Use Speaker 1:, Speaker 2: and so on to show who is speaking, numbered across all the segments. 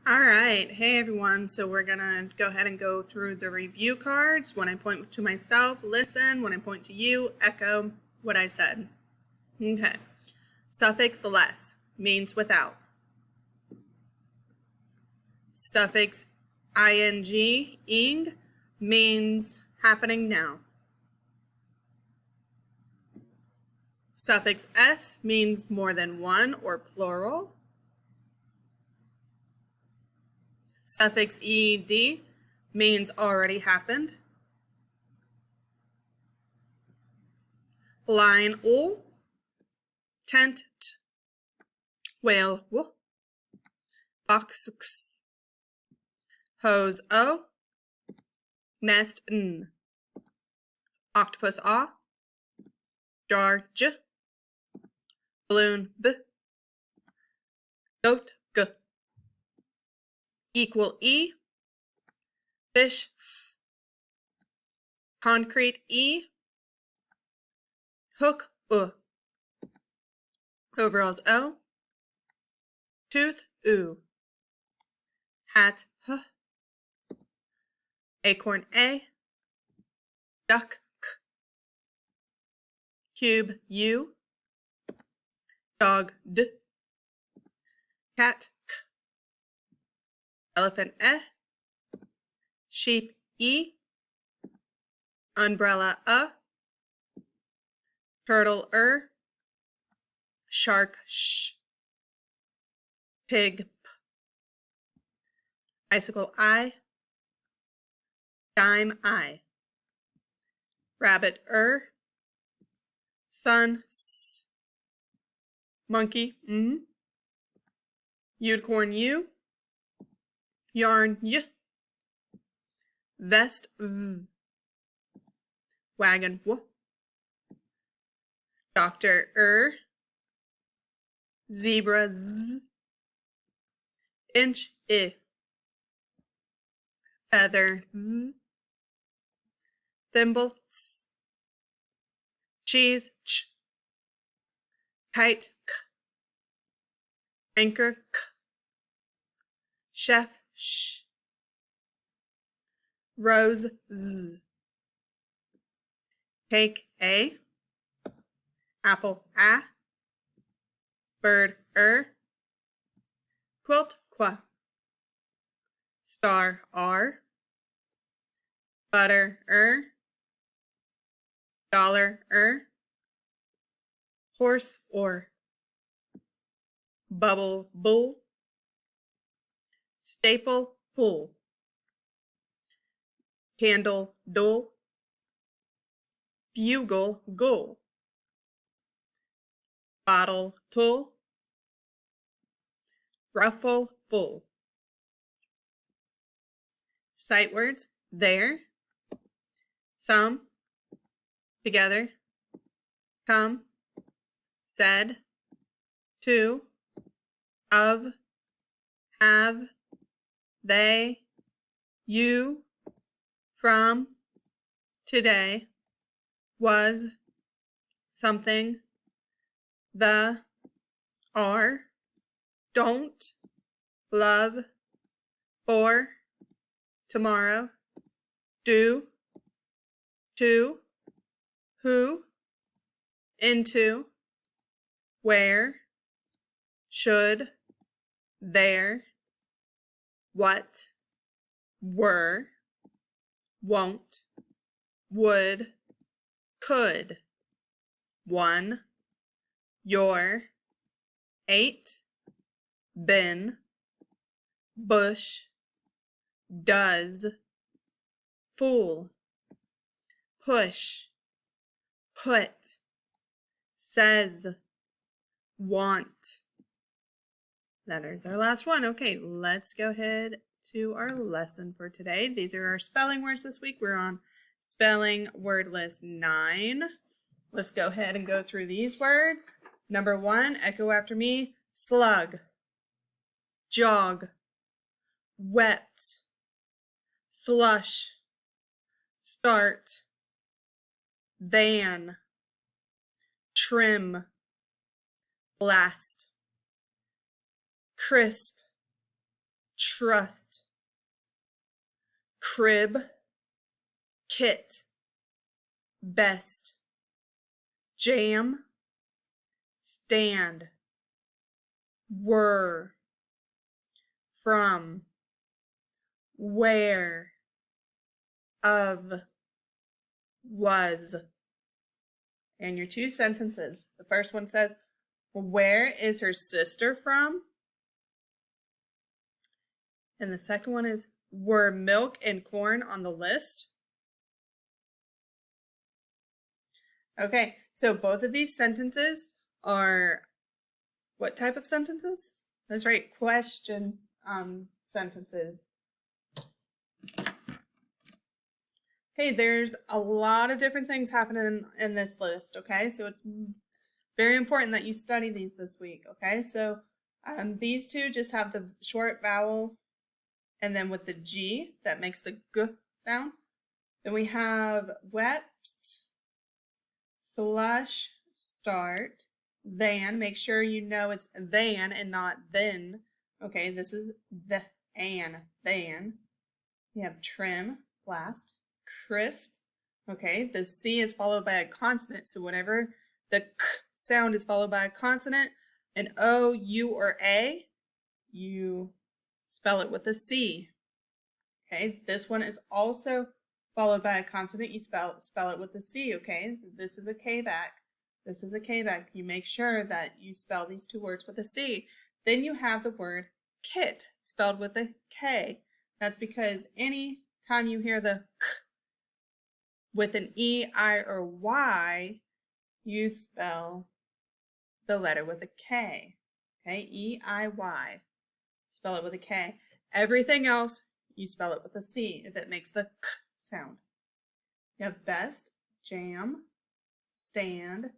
Speaker 1: All right. Hey, everyone. So we're going to go ahead and go through the review cards. When I point to myself, listen. When I point to you, echo what I said. Okay. Suffix less means without. Suffix ing means happening now. Suffix s means more than one or plural. Suffix ed means already happened. Line ul, tent t, whale w, fox x, hose o, nest n, octopus a, jar j, balloon b, goat g, equal e, fish f, concrete e, hook u, overalls o, tooth oo, hat h, acorn a, duck k, cube u, dog d, cat k, elephant e, sheep e, umbrella a, turtle shark sh, pig p, icicle I, dime I, rabbit sun s, monkey unicorn u, yarn y, vest v, wagon w, doctor zebra z, inch I, feather th, thimble th, cheese ch, kite k, anchor k, chef sh, rose z, cake a, apple a, bird quilt qua, star r, butter dollar horse or, bubble bull, staple pull, candle dole, bugle gull, bottle tull, ruffle full. Sight words there, some, together, come, said, to, of, have, they, you, from, today, was, something, the, are, don't, love, for, tomorrow, do, to, who, into, where, should, there, what, were, won't, would, could, one, your, ate, been, bush, does, fool, push, put, says, want. That is our last one. Okay, let's go ahead to our lesson for today. These are our spelling words this week. We're on spelling word list 9. Let's go ahead and go through these words. Number 1, echo after me, slug, jog, wet, slush, start, van, trim, blast, crisp, trust, crib, kit, best, jam, stand, were, from, where, of, was. And your two sentences. The first one says, where is her sister from? And the second one is, were milk and corn on the list? Okay, so both of these sentences are what type of sentences? That's right, question sentences. Okay, there's a lot of different things happening in this list, okay? So it's very important that you study these this week, okay? So these two just have the short vowel and then with the G, that makes the G sound. Then we have wept, slush, start, than. Make sure you know it's than and not then. Okay, this is the an, than. You have trim, last, crisp. Okay, the C is followed by a consonant. So whenever the K sound is followed by a consonant, an O, U, or A, you spell it with a C. Okay, this one is also followed by a consonant. You spell it with a C. Okay, so this is a K back. This is a K back. You make sure that you spell these two words with a C. Then you have the word kit spelled with a K. That's because any time you hear the K with an E, I, or Y, you spell the letter with a K. Okay, E, I, Y. Spell it with a K. Everything else, you spell it with a C if it makes the K sound. You have best, jam, stand.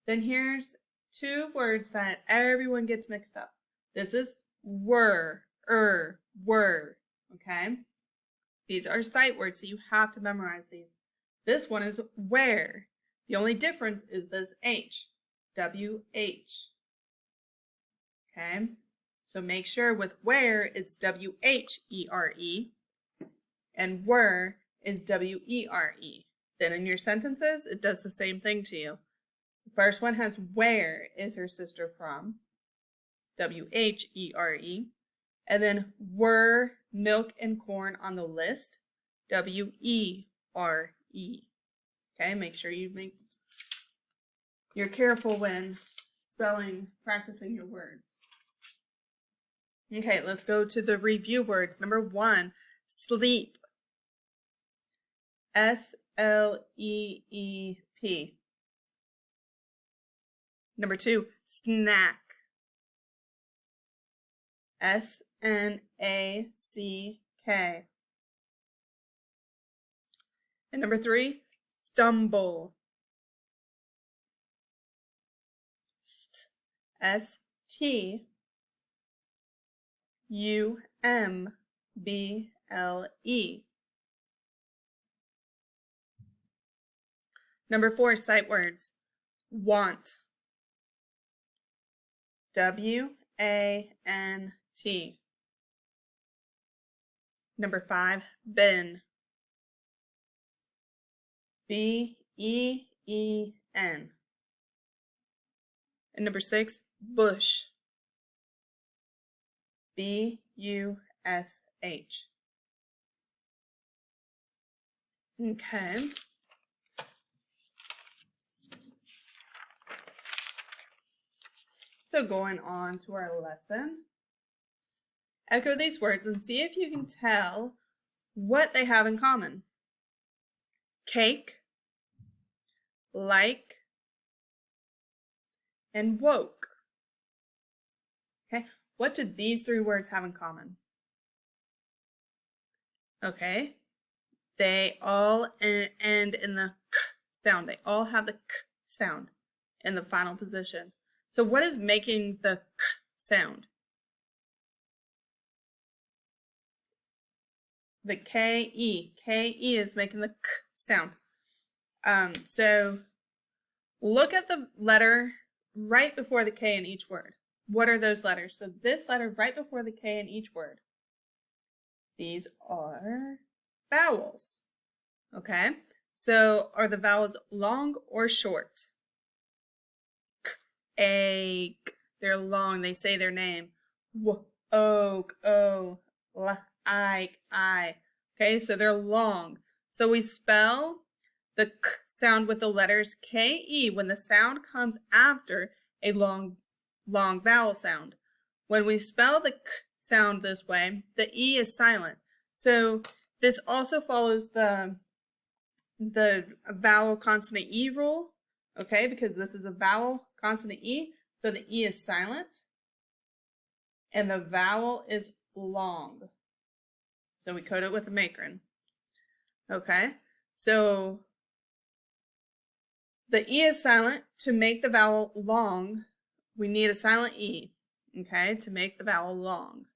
Speaker 1: Then here's two words that everyone gets mixed up. This is were, were, okay? These are sight words, so you have to memorize these. This one is where. The only difference is this H, W-H, okay? So make sure with where it's W-H-E-R-E and were is W-E-R-E. Then in your sentences, it does the same thing to you. The first one has where is her sister from, W-H-E-R-E. And then were milk and corn on the list, W-E-R-E. Okay, make sure you're careful when practicing your words. Okay, let's go to the review words. Number 1, sleep. S-L-E-E-P. Number 2, snack. S-N-A-C-K. And number 3, stumble. S-T-U-M-B-L-E. Number 4, sight words. Want. W-A-N-T. Number 5, bin. B-E-E-N. And number 6, bush. B-U-S-H. Okay. So going on to our lesson. Echo these words and see if you can tell what they have in common. Cake, like, and woke. Okay, what do these 3 words have in common? Okay, they all end in the K sound. They all have the K sound in the final position. So what is making the K sound? The K-E. K-E is making the K sound. So look at the letter right before the K in each word. What are those letters? So this letter right before the K in each word. These are vowels. Okay, so are the vowels long or short? K, a, k. They're long. They say their name. W, o, k, o, l, I. Okay, so they're long. So we spell the k sound with the letters K-E when the sound comes after a long vowel sound. When we spell the k sound this way, the E is silent. So this also follows the vowel consonant E rule, okay, because this is a vowel consonant E, so the E is silent and the vowel is long. So we code it with a macron. Okay, so the E is silent. To make the vowel long, we need a silent E, okay, to make the vowel long.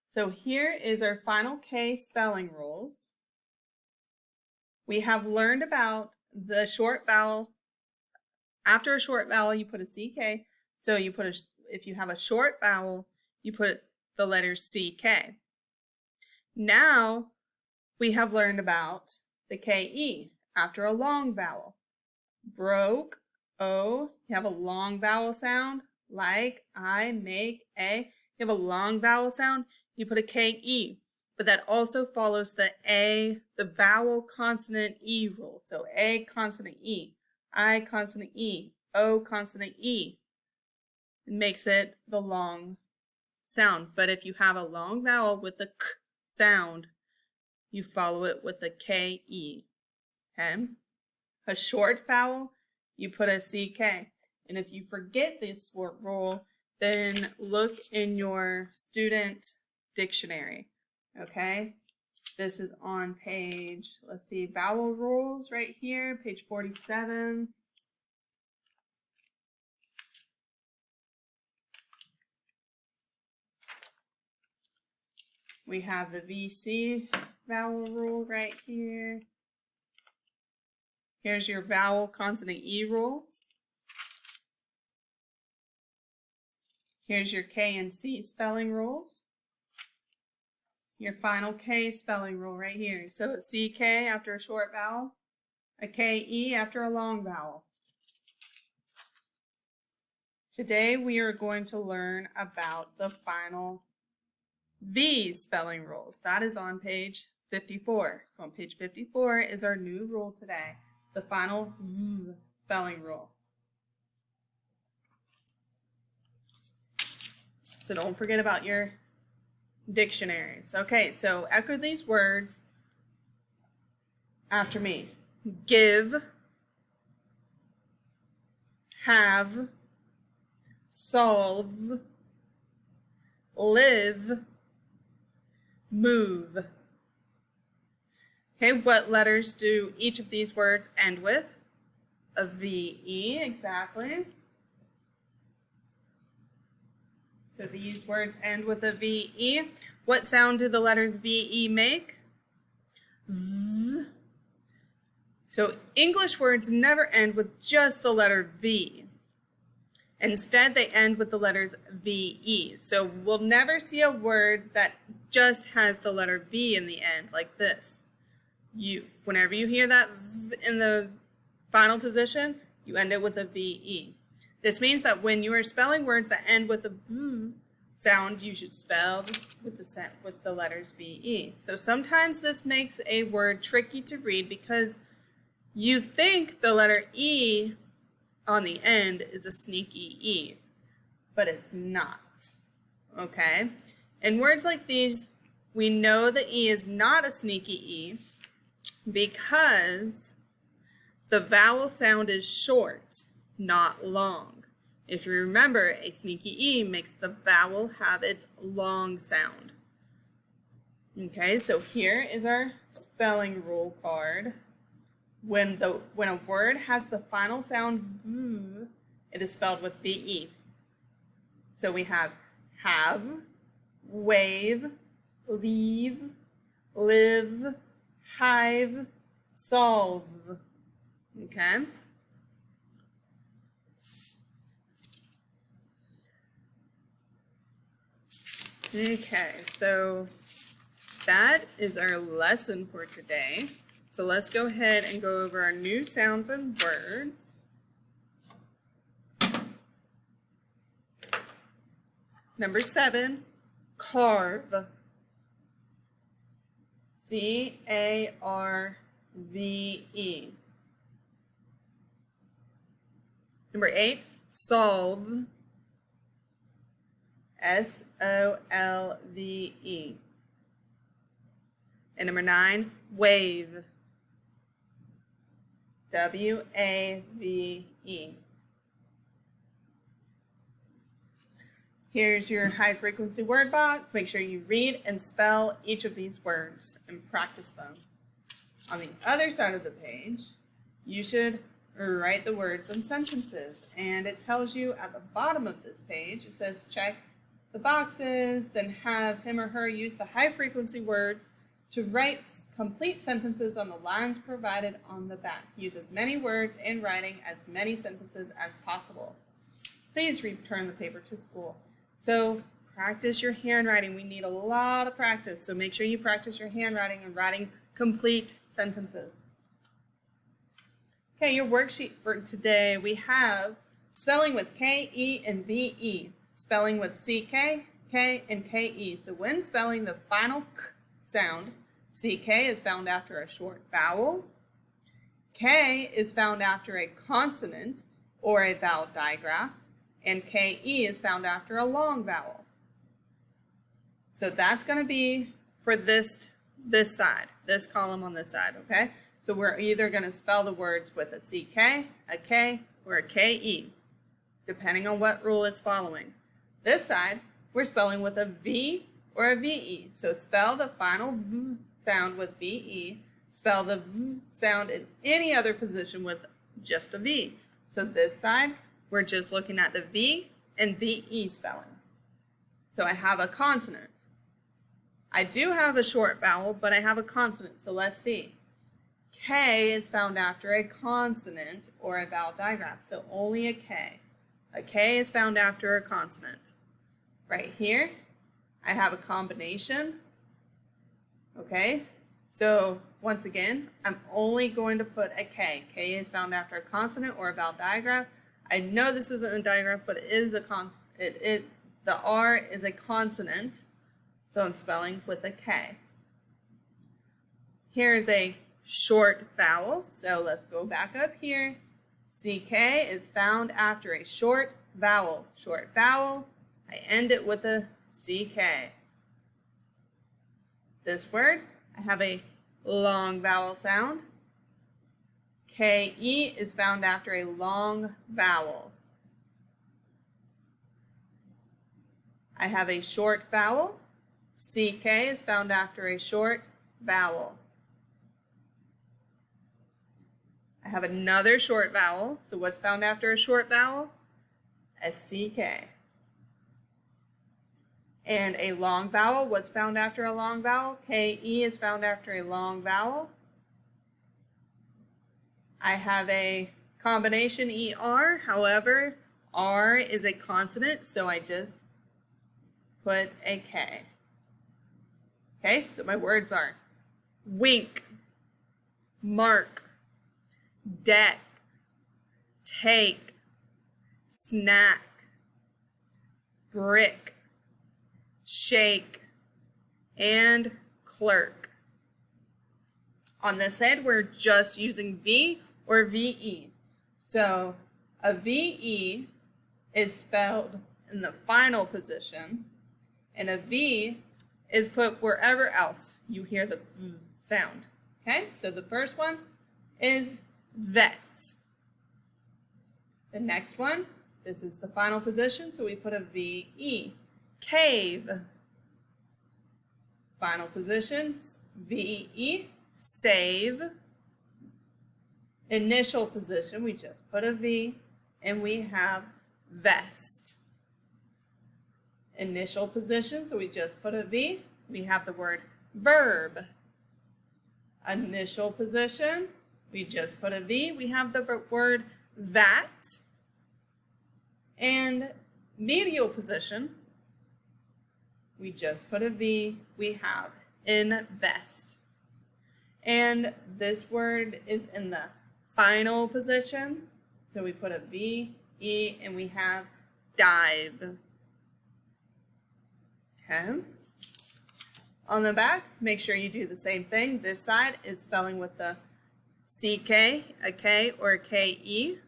Speaker 1: So here is our final K spelling rules. We have learned about the short vowel. After a short vowel, you put a CK. So you put if you have a short vowel, you put the letter CK. Now we have learned about the KE after a long vowel. Broke, O, you have a long vowel sound, like, I, make, A. You have a long vowel sound, you put a KE. But that also follows the A, the vowel consonant E rule. So A consonant E, I consonant E, O consonant E. It makes it the long sound. But if you have a long vowel with the K sound, you follow it with the KE. Okay? A short vowel, you put a CK. And if you forget this rule, then look in your student dictionary. Okay? This is on page, let's see, vowel rules right here, page 47. We have the VC vowel rule right here. Here's your vowel consonant E rule. Here's your K and C spelling rules. Your final K spelling rule right here. So a CK after a short vowel, a KE after a long vowel. Today we are going to learn about the final V spelling rules. That is on page 54. So on page 54 is our new rule today, the final V spelling rule. So don't forget about your dictionaries. Okay, so echo these words after me. Give, have, solve, live, move. Okay, what letters do each of these words end with? A VE, exactly. So these words end with a VE. What sound do the letters VE make? V. So English words never end with just the letter V. Instead, they end with the letters VE. So we'll never see a word that just has the letter V in the end, like this. Whenever you hear that V in the final position, you end it with a VE. This means that when you are spelling words that end with a V sound, you should spell with the letters VE. So sometimes this makes a word tricky to read because you think the letter E on the end is a sneaky E, but it's not. Okay? In words like these, we know the E is not a sneaky E because the vowel sound is short, not long. If you remember, a sneaky E makes the vowel have its long sound. Okay, so here is our spelling rule card. When a word has the final sound V, it is spelled with VE. So we have, wave, leave, live, hive, solve. Okay? Okay, so that is our lesson for today. So let's go ahead and go over our new sounds and words. Number 7, carve. C-A-R-V-E. Number 8, solve. S-O-L-V-E. And number 9, wave. W-A-V-E. Here's your high frequency word box. Make sure you read and spell each of these words and practice them. On the other side of the page, you should write the words and sentences. And it tells you at the bottom of this page, it says check the boxes, then have him or her use the high frequency words to write complete sentences on the lines provided on the back. Use as many words in writing as many sentences as possible. Please return the paper to school. So practice your handwriting. We need a lot of practice. So make sure you practice your handwriting and writing complete sentences. Okay, your worksheet for today, we have spelling with K-E and V-E. Spelling with C-K, K, and K-E. So when spelling the final K sound, C-K is found after a short vowel. K is found after a consonant or a vowel digraph. And K-E is found after a long vowel. So that's going to be for this side, this column on this side, okay? So we're either going to spell the words with a C-K, a K, or a K-E, depending on what rule it's following. This side, we're spelling with a V or a V-E. So spell the final V sound with V-E. Spell the V sound in any other position with just a V. So this side, we're just looking at the V and V-E spelling. So I have a consonant. I do have a short vowel, but I have a consonant. So let's see. K is found after a consonant or a vowel digraph. So only a K. A K is found after a consonant. Right here, I have a combination. Okay, so once again, I'm only going to put a K. K is found after a consonant or a vowel digraph. I know this isn't a digraph, but it is a the R is a consonant, so I'm spelling with a K. Here's a short vowel, so let's go back up here. CK is found after a short vowel. Short vowel, I end it with a CK. This word, I have a long vowel sound. KE is found after a long vowel. I have a short vowel. CK is found after a short vowel. I have another short vowel. So what's found after a short vowel? A CK. And a long vowel, what's found after a long vowel? KE is found after a long vowel. I have a combination ER, however, R is a consonant, so I just put a K. Okay, so my words are wink, mark, deck, take, snack, brick, shake, and clerk. On this side, we're just using V or VE. So a VE is spelled in the final position, and a V is put wherever else you hear the V sound. Okay, so the first one is vet. The next one, this is the final position, so we put a VE. Cave. Final position, VE. Save. Initial position, we just put a V, and we have vest. Initial position, so we just put a V, we have the word verb. Initial position, we just put a V, we have the word vat. And medial position, we just put a V. We have invest. And this word is in the final position. So we put a V, E, and we have dive. Okay. On the back, make sure you do the same thing. This side is spelling with the CK, a K, or a KE.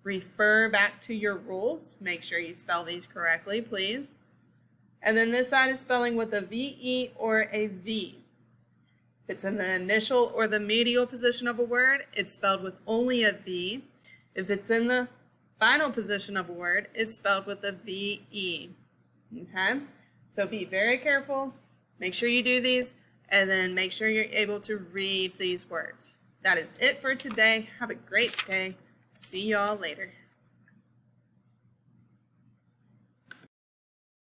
Speaker 1: Refer back to your rules to make sure you spell these correctly, please. And then this side is spelling with a VE or a V. If it's in the initial or the medial position of a word, it's spelled with only a V. If it's in the final position of a word, it's spelled with a VE. Okay? So be very careful. Make sure you do these, and then make sure you're able to read these words. That is it for today. Have a great day. See y'all later.